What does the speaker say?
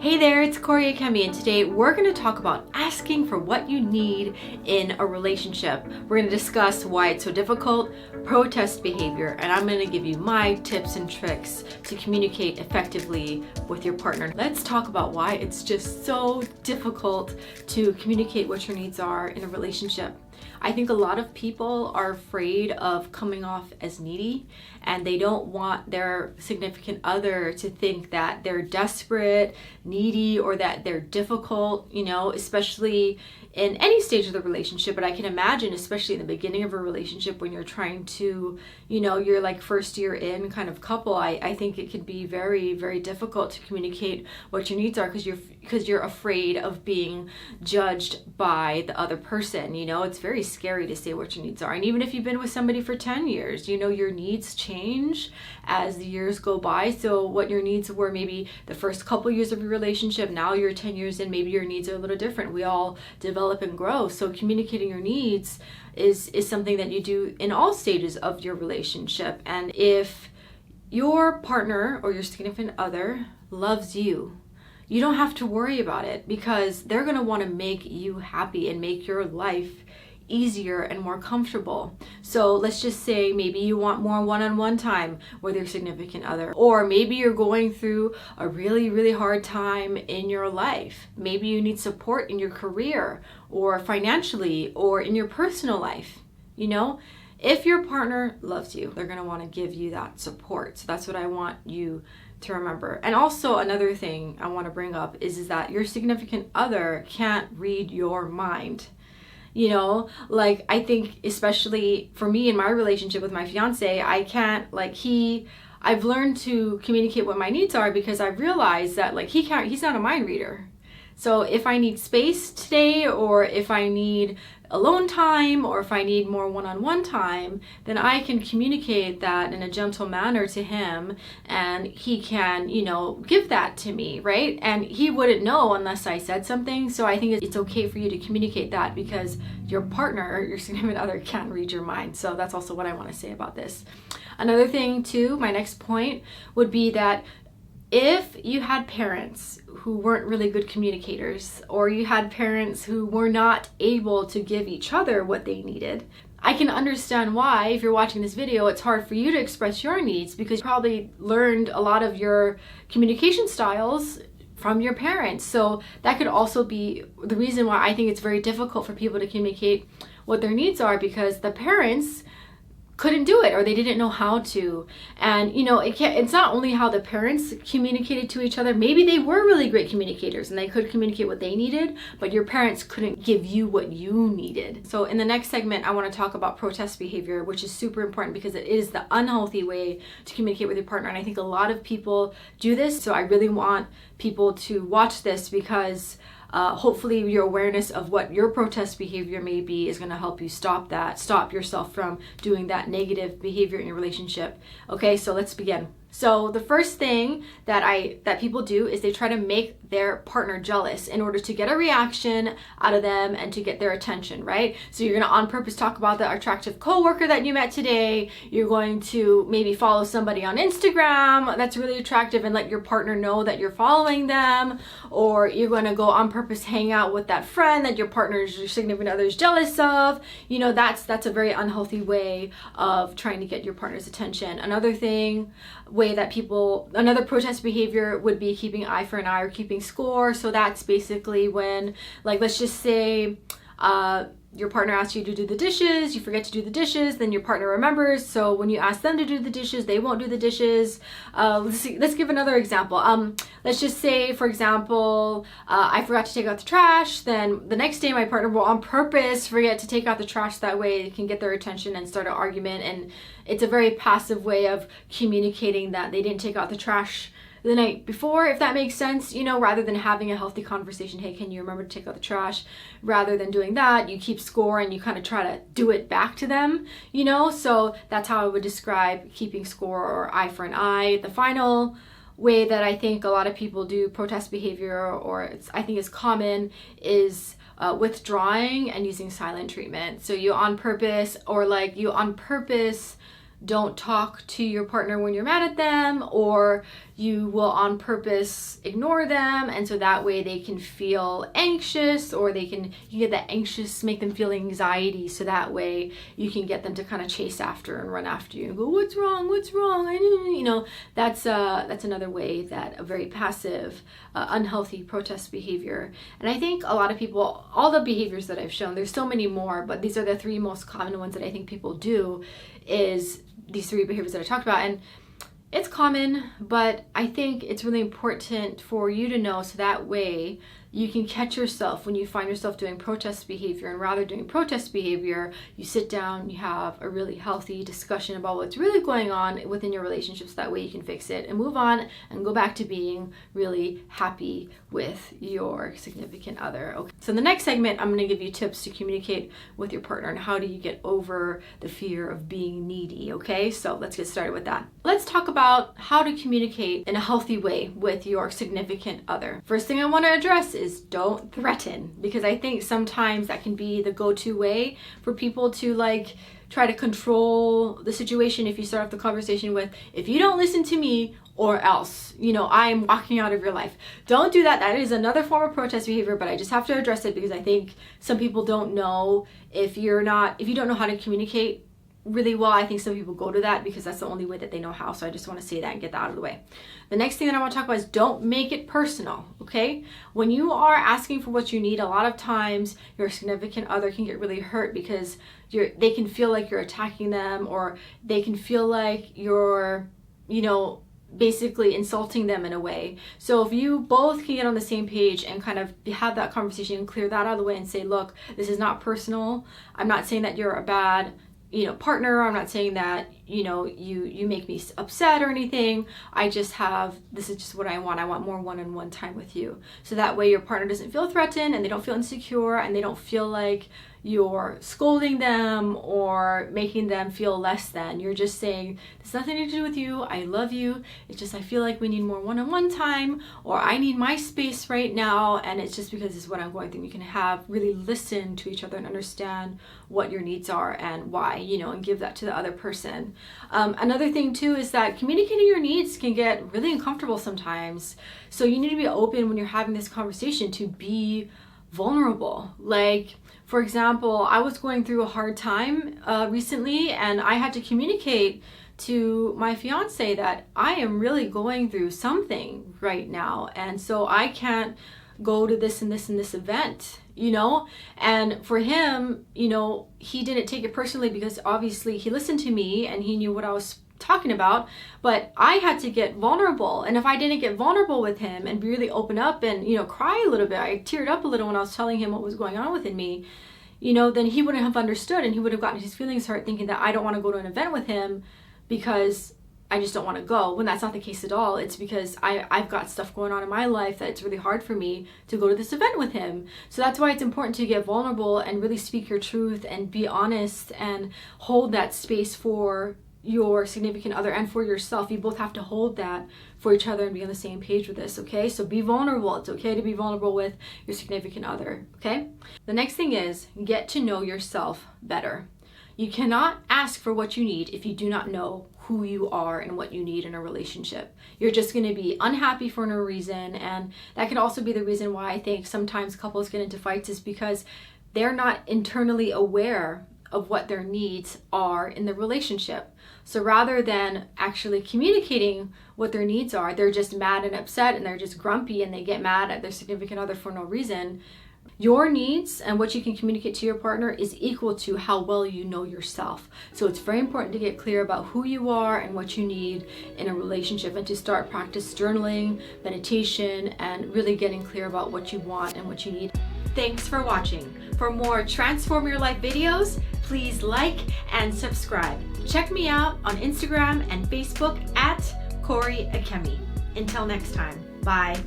Hey there, it's Kori Akemi, and today we're going to talk about asking for what you need in a relationship. We're going to discuss why it's so difficult, protest behavior, and I'm going to give you my tips and tricks to communicate effectively with your partner. Let's talk about why it's just so difficult to communicate what your needs are in a relationship. I think a lot of people are afraid of coming off as needy, and they don't want their significant other to think that they're desperate, needy, or that they're difficult, especially in any stage of the relationship. But I can imagine, especially in the beginning of a relationship when you're trying to, you're like first year in kind of couple, I think it could be very, very difficult to communicate what your needs are because you're afraid of being judged by the other person. It's very scary to say what your needs are. And even if you've been with somebody for 10 years, your needs change as the years go by. So what your needs were maybe the first couple years of your relationship, now you're 10 years in, maybe your needs are a little different. We all develop and grow. So communicating your needs is something that you do in all stages of your relationship. And if your partner or your significant other loves you, you don't have to worry about it because they're going to want to make you happy and make your life easier and more comfortable. So let's just say maybe you want more one-on-one time with your significant other, or maybe you're going through a really, really hard time in your life. Maybe you need support in your career or financially or in your personal life. If your partner loves you, they're going to want to give you that support. So that's what I want you to remember. And also another thing I want to bring up is that your significant other can't read your mind. I think especially for me in my relationship with my fiance, I can't, I've learned to communicate what my needs are because I've realized that he's not a mind reader. So if I need space today, or if I need alone time, or if I need more one-on-one time, then I can communicate that in a gentle manner to him, and he can, give that to me, right? And he wouldn't know unless I said something. So I think it's okay for you to communicate that because your partner, your significant other, can't read your mind. So that's also what I want to say about this. Another thing too, my next point would be that if you had parents who weren't really good communicators, or you had parents who were not able to give each other what they needed, I can understand why, if you're watching this video, it's hard for you to express your needs because you probably learned a lot of your communication styles from your parents. So that could also be the reason why I think it's very difficult for people to communicate what their needs are, because the parents couldn't do it, or they didn't know how to. And it's not only how the parents communicated to each other. Maybe they were really great communicators and they could communicate what they needed, but your parents couldn't give you what you needed. So in the next segment, I want to talk about protest behavior, which is super important because it is the unhealthy way to communicate with your partner. And I think a lot of people do this. So I really want people to watch this because hopefully your awareness of what your protest behavior may be is going to help you stop yourself from doing that negative behavior in your relationship. Okay, so let's begin. So the first thing that people do is they try to make their partner jealous in order to get a reaction out of them and to get their attention, right? So you're going to on purpose talk about the attractive coworker that you met today. You're going to maybe follow somebody on Instagram that's really attractive and let your partner know that you're following them, or you're going to go on purpose hang out with that friend that your significant other is jealous of. That's a very unhealthy way of trying to get your partner's attention. Another protest behavior would be keeping eye for an eye or keeping score. So that's basically when, let's just say your partner asks you to do the dishes, you forget to do the dishes, then your partner remembers. So when you ask them to do the dishes, they won't do the dishes. Let's give another example. Let's just say, for example, I forgot to take out the trash. Then the next day my partner will on purpose forget to take out the trash. That way it can get their attention and start an argument. And it's a very passive way of communicating that they didn't take out the trash the night before, if that makes sense, rather than having a healthy conversation. Hey, can you remember to take out the trash? Rather than doing that, you keep score and you kind of try to do it back to them, so that's how I would describe keeping score or eye for an eye. The final way that I think a lot of people do protest behavior, or I think is common, is withdrawing and using silent treatment. So you on purpose don't talk to your partner when you're mad at them, or you will on purpose ignore them, and so that way they can feel anxious, or you get that anxious, make them feel anxiety, so that way you can get them to kind of chase after and run after you and go, what's wrong, that's another way that a very passive, unhealthy protest behavior. And I think a lot of people, all the behaviors that I've shown, there's so many more, but these are the 3 most common ones that I think people do, is these 3 behaviors that I talked about. And it's common, but I think it's really important for you to know, so that way you can catch yourself when you find yourself doing protest behavior, and rather doing protest behavior, you sit down, you have a really healthy discussion about what's really going on within your relationships. That way you can fix it and move on and go back to being really happy with your significant other. Okay. So in the next segment, I'm going to give you tips to communicate with your partner and how do you get over the fear of being needy. Okay, so let's get started with that. Let's talk about how to communicate in a healthy way with your significant other. First thing I want to address is don't threaten, because I think sometimes that can be the go-to way for people to try to control the situation. If you start off the conversation with, if you don't listen to me or else, I am walking out of your life. Don't do that. That is another form of protest behavior, but I just have to address it because I think some people don't know, if you don't know how to communicate really well, I think some people go to that because that's the only way that they know how. So I just want to say that and get that out of the way. The next thing that I want to talk about is don't make it personal, okay? When you are asking for what you need, a lot of times your significant other can get really hurt because they can feel like you're attacking them, or they can feel like you're, basically insulting them in a way. So if you both can get on the same page and kind of have that conversation and clear that out of the way and say, look, this is not personal. I'm not saying that you're a bad partner. I'm not saying that, you make me upset or anything. This is just what I want. I want more one-on-one time with you. So that way your partner doesn't feel threatened, and they don't feel insecure, and they don't feel like you're scolding them or making them feel less than. You're just saying, there's nothing to do with you. I love you. It's just, I feel like we need more one-on-one time, or I need my space right now. And it's just because this is what I'm going through. You can really listen to each other and understand what your needs are and why, and give that to the other person. Another thing too is that communicating your needs can get really uncomfortable sometimes. So you need to be open when you're having this conversation to be vulnerable. For example, I was going through a hard time recently, and I had to communicate to my fiance that I am really going through something right now, and so I can't go to this and this and this event, and for him, he didn't take it personally because obviously he listened to me and he knew what I was talking about, but I had to get vulnerable. And if I didn't get vulnerable with him and really open up and cry a little bit, I teared up a little when I was telling him what was going on within me, then he wouldn't have understood, and he would have gotten his feelings hurt thinking that I don't want to go to an event with him because I just don't want to go, when that's not the case at all. It's because I've got stuff going on in my life that it's really hard for me to go to this event with him. So that's why it's important to get vulnerable and really speak your truth and be honest and hold that space for your significant other and for yourself. You both have to hold that for each other and be on the same page with this, okay? So be vulnerable. It's okay to be vulnerable with your significant other, okay? The next thing is get to know yourself better. You cannot ask for what you need if you do not know who you are and what you need in a relationship. You're just going to be unhappy for no reason, and that can also be the reason why I think sometimes couples get into fights, is because they're not internally aware of what their needs are in the relationship. So rather than actually communicating what their needs are, they're just mad and upset, and they're just grumpy, and they get mad at their significant other for no reason. Your needs and what you can communicate to your partner is equal to how well you know yourself. So it's very important to get clear about who you are and what you need in a relationship, and to start practice journaling, meditation, and really getting clear about what you want and what you need. Thanks for watching. For more Transform Your Life videos, please like and subscribe. Check me out on Instagram and Facebook at Kori Akemi. Until next time, bye.